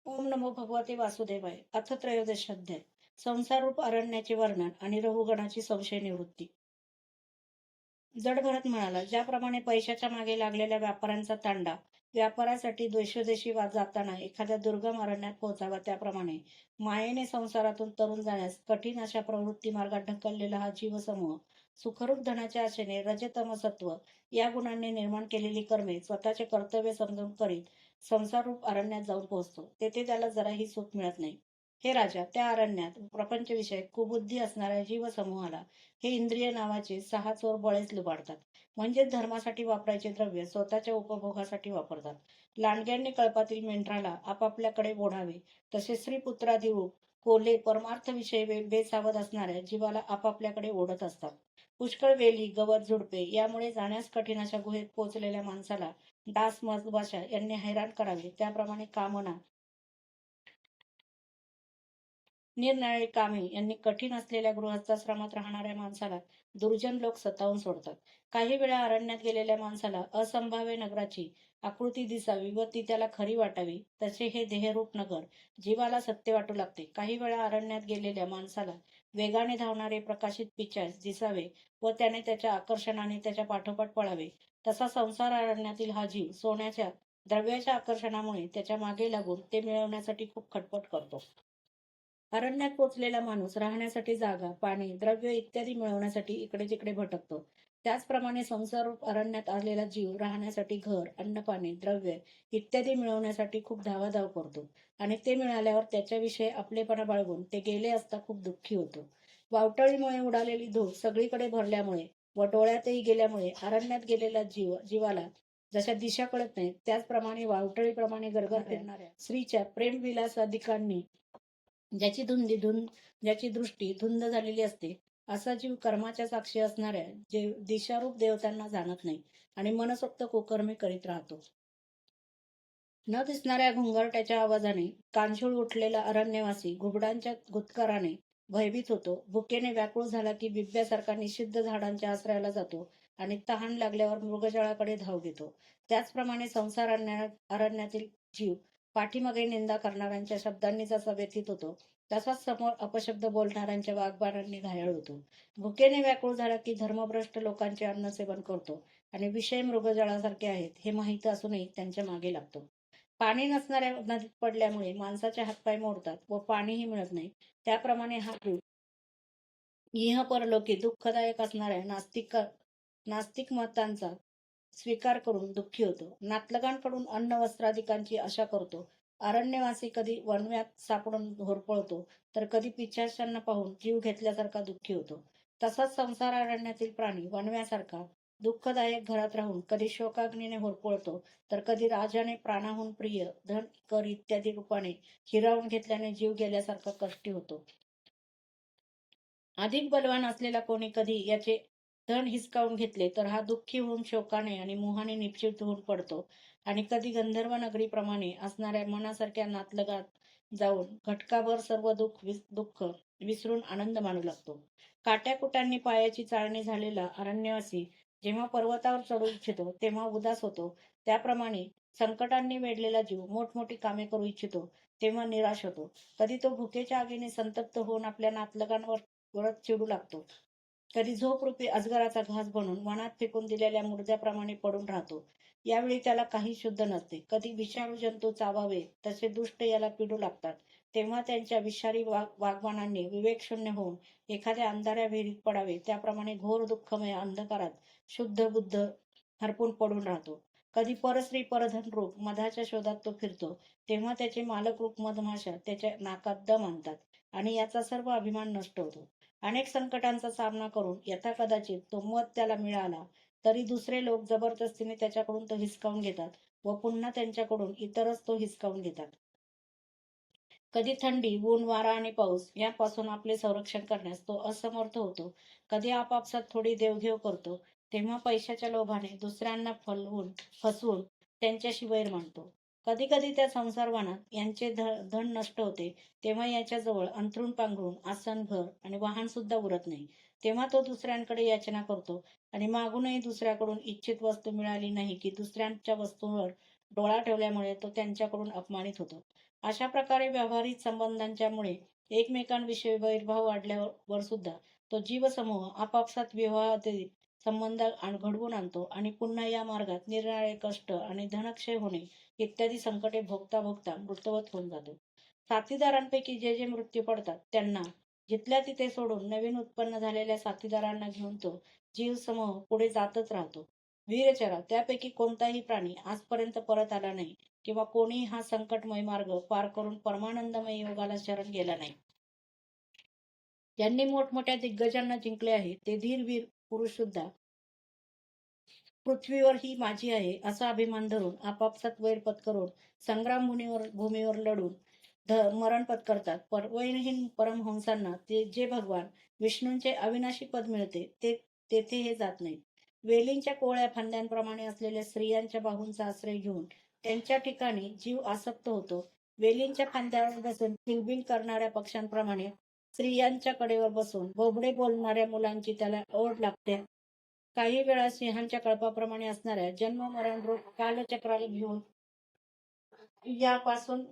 ओम नमो भगवते वासुदेवाय. अथ त्रयोदश अध्याय. संसाररूप अरण्याचे वर्णन आणि रहुगणाची संशय निवृत्ती. जडभरत म्हणाला, ज्याप्रमाणे पैशाच्या मागे लागलेल्या व्यापाऱ्यांचा तांडा व्यापारासाठी द्वेषोदेशी जाताना एखाद्या दुर्गम अरण्यात पोहोचावा, त्याप्रमाणे मायेने संसारातून तरुण जाण्यास कठीण अशा प्रवृत्ती मार्गात ढकललेला हा जीवसमूह सुखरूप धनाच्या आशेने रजतमसत्व या गुणांनी निर्माण केलेली कर्मे स्वतःचे कर्तव्य समजून करीत संसाररूप अरण्यात जाऊन पोहोचतो. तेथे त्याला जराही सुख मिळत नाही. हे राजा, त्या अरण्यात प्रपंचविषयक कुबुद्धी असणाऱ्या जीवसमूहाला हे इंद्रिय नावाचे 6 चोर बळेच लुबाडतात. म्हणजेच धर्मासाठी वापरायचे द्रव्य स्वतःच्या उपभोगासाठी वापरतात. लांडग्यांनी कळपातील मेंढराला आपापल्याकडे ओढावे, तसे स्त्रीपुत्रादी रूप कोल्हे परमार्थविषयी बेसावध असणाऱ्या जीवाला आपापल्याकडे ओढत असतात. पुष्कळ वेली, गवत, झुडपे यामुळे जाण्यास कठीण अशा गुहेत पोहोचलेल्या माणसाला डास मधमाशा यांनी हैराण करावे, त्याप्रमाणे कामना निरनिराळी कामे यांनी कठीण असलेल्या गृहस्थाश्रमात राहणाऱ्या माणसाला दुर्जन लोक सतावून सोडतात. काही वेळा अरण्यात गेलेल्या माणसाला असंभाव्य नगराची आकृती दिसावी व ती त्याला खरी वाटावी, तसे हे देहरूप नगर जीवाला सत्य वाटू लागते. काही वेळा अरण्यात गेलेल्या माणसाला वेगाने धावणारे प्रकाशित पिशाच दिसावे व त्याने त्याच्या आकर्षणाने त्याच्या पाठोपाठ पळावे. तसा संसार अरण्यातील हा जीव सोन्याच्या द्रव्याच्या आकर्षणामुळे त्याच्या मागे लागून ते मिळवण्यासाठी खूप खटपट करतो. अरण्यात पोचलेला माणूस राहण्यासाठी जागा, पाणी, द्रव्य इत्यादी मिळवण्यासाठी इकडे तिकडे भटकतो. त्याचप्रमाणे संसाररूप अरण्यात आलेला जीव राहण्यासाठी घर, अन्नपाणी, द्रव्य इत्यादी मिळवण्यासाठी खूप धावाधाव करतो आणि ते मिळाल्यावर त्याच्याविषयी आपलेपणा बाळगून ते गेले असता खूप दुःखी होतो. वावटळीमुळे उडालेली धूळ सगळीकडे भरल्यामुळे व डोळ्यातही गेल्यामुळे अरण्यात गेलेला जीवाला जशा दिशा कळत नाहीत, त्याचप्रमाणे वावटळीप्रमाणे गरगर फिरणाऱ्या स्त्रीच्या प्रेमविलासादिकांनी ज्याची दृष्टी धुंद झालेली असते, असा जीव कर्माच्या साक्षी असणाऱ्या दिशारूप देवतांना जाणत नाही आणि मनसोक्त कुकर्मे करीत राहतो. न दिसणाऱ्या घुंगरट्याच्या आवाजाने कांछूळ उठलेला अरण्यवासी घुबडांच्या गुदकाराने भयभीत होतो. भुकेने व्याकुळ झाला की बिब्यासारखा निषिद्ध झाडांच्या आश्रयाला जातो आणि तहान लागल्यावर मृगजळाकडे धाव घेतो. त्याचप्रमाणे संसार अरण्यातील जीव पाठीमागे निंदा करणाऱ्यांच्या शब्दांनी जसा व्यथित होतो, तसाच समोर अपशब्द बोलणाऱ्यांच्या वाग्बाणांनी घायाळ होतो. भुकेने व्याकुळ झाला की धर्मभ्रष्ट लोकांचे अन्नसेवन करतो आणि विषय मृगजळासारखे आहेत हे माहीत असूनही त्यांच्या मागे लागतो. पाणी नसणाऱ्या नदीत पडल्यामुळे माणसाचे हातपाय मोडतात व पाणीही मिळत नाही. त्याप्रमाणे हा जीव इह परलोकी दुःखदायक असणाऱ्या नास्तिक मतांचा स्वीकार करून दुःखी होतो. नातलगांकडून अन्न वस्त्रादिकांची आशा करतो. अरण्यवासी कधी वणव्यात सापडून होरपळतो, तर कधी पिशाचांना पाहून जीव घेतल्यासारखा दुःखी होतो. तसाच संसार अरण्यातील प्राणी वणव्यासारखा दुःखदायक घरात राहून कधी शोकाग्नीने होरपळतो, तर कधी राजाने प्राणाहून प्रिय धन, कर इत्यादी रूपाने हिरावून घेतल्याने जीव गेल्यासारखा कष्टी होतो. अधिक बलवान असलेला कोणी कधी याचे धन हिसकावून घेतले तर हा दुःखी होऊन शोकाने आणि मोहाने निश्चित होऊन पडतो आणि कधी गंधर्व नगरीप्रमाणे असणाऱ्या मनासारख्या नातलगात जाऊन घटकाभर सर्व दुःख विसरून आनंद मानू लागतो. काट्याकुट्यांनी पायाची चाळणी झालेला अरण्यवासी जेव्हा पर्वतावर चढू इच्छितो तेव्हा उदास होतो. त्याप्रमाणे संकटांनी वेढलेला जीव मोठमोठी कामे करू इच्छितो तेव्हा निराश होतो. कधी तो भुकेच्या आगीने संतप्त होऊन आपल्या नातलगांवर वळत चिडू लागतो. कधी झोपरूपी अजगराचा घास बनून वनात फेकून दिलेल्या मुर्द्याप्रमाणे पडून राहतो. यावेळी त्याला काही शुद्ध नसते. कधी विषाणू जंतू चावावे तसे दुष्ट याला पिडू लागतात. तेव्हा त्यांच्या विषारी वाग्बाणांनी विवेकशून्य होऊन एखाद्या अंधाऱ्या विहिरीत पडावे, त्याप्रमाणे घोर दुःखमय अंधकारात शुद्ध बुद्ध हरपून पडून राहतो. कधी परस्त्री परधन रूप मधाच्या शोधात तो फिरतो, तेव्हा त्याचे मालक रूप मधमाशा त्याच्या नाकात दम आणतात आणि याचा सर्व अभिमान नष्ट होतो. अनेक संकटांचा सामना करून यथाकदाचित तो मध त्याला मिळाला तरी दुसरे लोक जबरदस्तीने त्याच्याकडून तो हिसकावून घेतात व पुन्हा त्यांच्याकडून इतरच तो हिसकावून घेतात. कधी थंडी, ऊन, वारा आणि पाऊस यापासून आपले संरक्षण करण्यास तो असमर्थ होतो. कधी आपापसात थोडी देवघेव करतो, तेव्हा पैशाच्या लोभाने दुसऱ्यांना फसवून त्यांच्याशी वैर मांडतो. कधी कधी त्या संसारवनात यांचे धन नष्ट होते, तेव्हा याच्याजवळ अंथरूण पांघरून आसन, घर आणि वाहन सुद्धा उरत नाही. तेव्हा तो दुसऱ्यांकडे याचना करतो आणि मागूनही दुसऱ्याकडून इच्छित वस्तू मिळाली नाही की दुसऱ्यांच्या वस्तूंवर डोळा ठेवल्यामुळे तो त्यांच्याकडून अपमानित होतो. अशा प्रकारे व्यावहारिक संबंधांच्यामुळे एकमेकांविषयी वैरभाव वाढल्यावर सुद्धा तो जीवसमूह आपापसात विवाहातील संबंध घडवून आणतो आणि पुन्हा या मार्गात निरनिराळे कष्ट आणि धनक्षय होणे इत्यादी संकटे भोगता भोगता मृतवत होऊन जातो. साथीदारांपैकी जे जे मृत्यू पडतात त्यांना जिथल्या तिथे सोडून नवीन उत्पन्न झालेल्या साथीदारांना घेऊन तो जीवसमूह पुढे जातच राहतो. वीरचरा त्यापैकी कोणताही प्राणी आजपर्यंत परत आला नाही किंवा कोणी हा संकटमय मार्ग पार करून परमानंदमय योगाला शरण गेला नाही. ज्यांनी मोठमोठ्या दिग्गजांना जिंकले आहे ते धीरवीर पुरुष सुद्धा पृथ्वीवर ही माझी आहे असा अभिमान धरून आपापसात वैर पत्करून संग्राम भूमीवर लढून मरण पत्करतात. वैरहीन परमहंसांना ते जे भगवान विष्णूंचे अविनाशी पद मिळते ते तेथे हे जात नाही. वेलींच्या कोवळ्या फांद्यांप्रमाणे असलेल्या स्त्रियांच्या बाहूंचा आश्रय घेऊन त्यांच्या ठिकाणी जीव आसक्त होतो. वेलींच्या फांद्यावर बसून किलबिल करणाऱ्या पक्ष्यांप्रमाणे स्त्रियांच्या कडेवर बसून बोबडे बोलणाऱ्या मुलांची त्याला ओढ लागते. काही वेळा सिंहांच्या कळपाप्रमाणे असणाऱ्या जन्म मरण रूप कालचक्राला घेऊन यापासून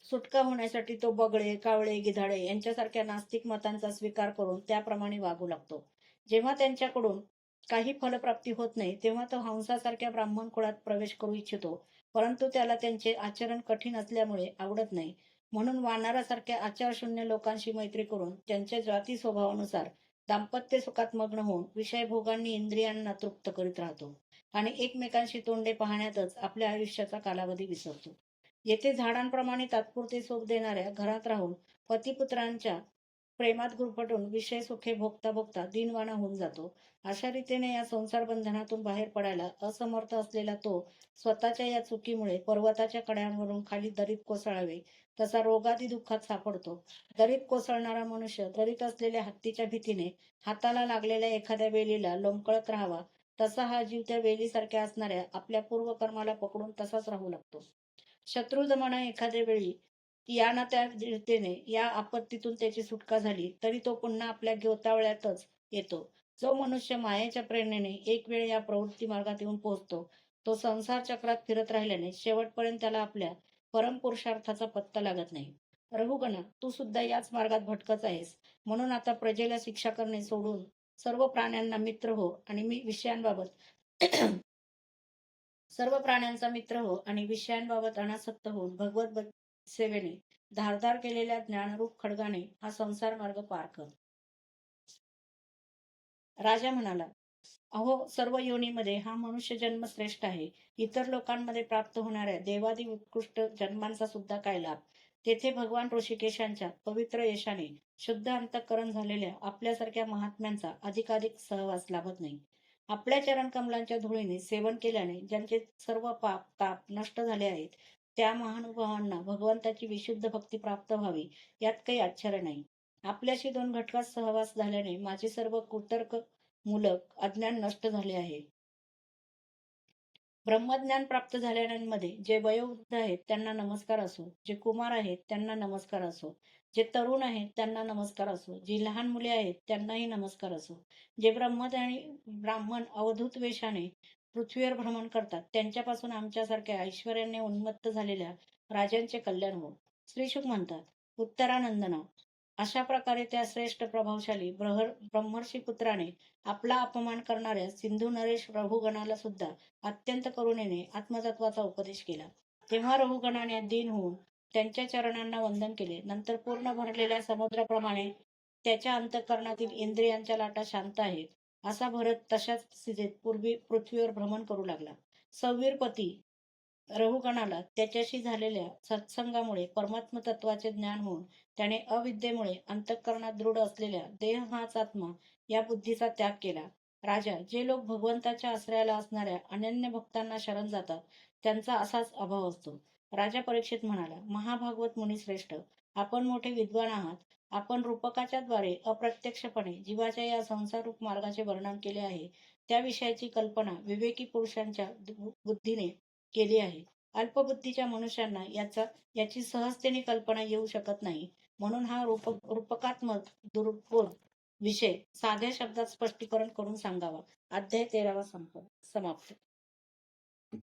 सुटका होण्यासाठी तो बगळे, कावळे, गिधाडे यांच्यासारख्या नास्तिक मतांचा स्वीकार करून त्याप्रमाणे वागू लागतो. जेव्हा त्यांच्याकडून काही फलप्राप्ती होत नाही तेव्हा तो हंसासारख्या ब्राह्मण कुळात प्रवेश करू इच्छितो, परंतु त्याला त्यांचे आचरण कठीण असल्यामुळे आवडत नाही. म्हणून वानरासारख्या आचारशून्य लोकांशी मैत्री करून त्यांच्या जाती स्वभावानुसार दाम्पत्य सुखात मग्न होऊन विषयभोगांनी इंद्रियांना तृप्त करीत राहतो आणि एकमेकांशी तोंडे पाहण्यातच आपल्या आयुष्याचा कालावधी विसरतो. येथे झाडांप्रमाणे तात्पुरते सुख देणाऱ्या घरात राहून पतिपुत्रांच्या प्रेमात गुरफटून विषय सुखे भोगता भोगता दिनवाना होऊन जातो. अशा रीतीने या संसार बंधनातून बाहेर पडायला असमर्थ असलेला तो स्वतःच्या या चुकीमुळे पर्वताच्या कड्यांवरून खाली दरीत कोसळावे तसा रोगादी दुःखात सापडतो. दरीत कोसळणारा मनुष्य दरीत असलेल्या हत्तीच्या भीतीने हाताला लागलेल्या एखाद्या वेलीला लोंबकळत राहावा तसा हा जीव त्या वेलीसारख्या असणाऱ्या आपल्या पूर्वकर्माला पकडून तसाच राहू लागतो. शत्रू जमाना एखाद्या वेळी या ना त्या रीतीने या आपत्तीतून त्याची सुटका झाली तरी तो पुन्हा आपल्या गोतावळ्यातच येतो. जो मनुष्य मायेच्या प्रेरणेने एक वेळ या प्रवृत्ती मार्गात येऊन पोहोचतो तो संसार चक्रात फिरत राहिल्याने शेवटपर्यंत त्याला आपल्या परमपुरुषार्थाचा पत्ता लागत नाही. रघुगणा, तू सुद्धा याच मार्गात भटकत आहेस, म्हणून आता प्रजेला शिक्षा करणे सोडून सर्व प्राण्यांना मित्र हो आणि मी विषयांबाबत सर्व प्राण्यांचा मित्र हो आणि विषयांबाबत अनासक्त होऊन भगवत सेवेने धारदार केलेल्या ज्ञानरूप खडगाने हा संसार मार्ग पार कर. राजा म्हणाला, अहो, सर्व योनीमध्ये हा मनुष्य जन्म श्रेष्ठ आहे. इतर लोकांमध्ये प्राप्त होणाऱ्या देवादी उत्कृष्ट जन्मांचा सुद्धा काय लाभ. तेथे भगवान ऋषिकेशांच्या पवित्र यशाने शुद्ध अंतःकरण झालेल्या आपल्यासारख्या महात्म्यांचा अधिकाधिक सहवास लाभत नाही. आपल्या चरणकमलांच्या धुळीने सेवन केल्याने ज्यांचे सर्व पाप ताप नष्ट झाले आहेत त्या महानुभावांना भगवंताची विशुद्ध भक्ती प्राप्त व्हावी यात काही आश्चर्य नाही. आपल्याशी 2 घटकात सहवास झाल्याने माझे सर्व कुतर्क मूलक अज्ञान नष्ट झाले आहे. ब्रह्मज्ञान प्राप्त झालेल्यांमध्ये जे वयोवृद्ध आहेत त्यांना नमस्कार असो, जे कुमार आहेत त्यांना नमस्कार असो, जे तरुण आहेत त्यांना नमस्कार असो, जी लहान मुले आहेत त्यांनाही नमस्कार असो, जे ब्राह्मण अवधूत वेशाने पृथ्वीवर भ्रमण करतात त्यांच्यापासून आमच्यासारख्या ऐश्वर्याने उन्मत्त झालेल्या राजांचे कल्याण हो. श्रीशुक म्हणतात, उत्तरानंदना, अशा प्रकारे त्या श्रेष्ठ प्रभावशाली ब्रह्मर्षी पुत्राने आपला अपमान करणाऱ्या सिंधू नरेश रघुगणाला सुद्धा अत्यंत करुणेने आत्मतत्वाचा उपदेश केला. तेव्हा रघुगणाने दीन होऊन त्यांच्या चरणांना वंदन केले. नंतर पूर्ण भरलेल्या समुद्राप्रमाणे त्याच्या अंतःकरणातील इंद्रियांच्या लाटा शांत आहेत असा भरत तशाच स्थितीत पूर्वी पृथ्वीवर भ्रमण करू लागला. सौवीरपती रघुगणाला त्याच्याशी झालेल्या सत्संगामुळे परमात्म तत्वाचे ज्ञान होऊन त्याने अविद्येमुळे अंतःकरणात दृढ असलेल्या देह हाच आत्मा या बुद्धीचा त्याग केला. राजा, जे लोक भगवंताच्या आश्रयाला असणाऱ्या अनन्य भक्तांना शरण जातात त्यांचा असाच अभाव असतो. राजा परीक्षित म्हणाला, महाभागवत मुनी श्रेष्ठ, आपण मोठे विद्वान आहात. आपण रूपकाच्या द्वारे अप्रत्यक्षपणे जीवाच्या या संसाररूप मार्गाचे वर्णन केले आहे. त्या विषयाची कल्पना विवेकी पुरुषांच्या बुद्धीने केली आहे. अल्पबुद्धीच्या मनुष्यांना याची सहजतेने कल्पना येऊ शकत नाही. म्हणून हा रूपकात्मक दुर्बोध विषय साध्या शब्दात स्पष्टीकरण करून सांगावा. अध्याय 13 समाप्त.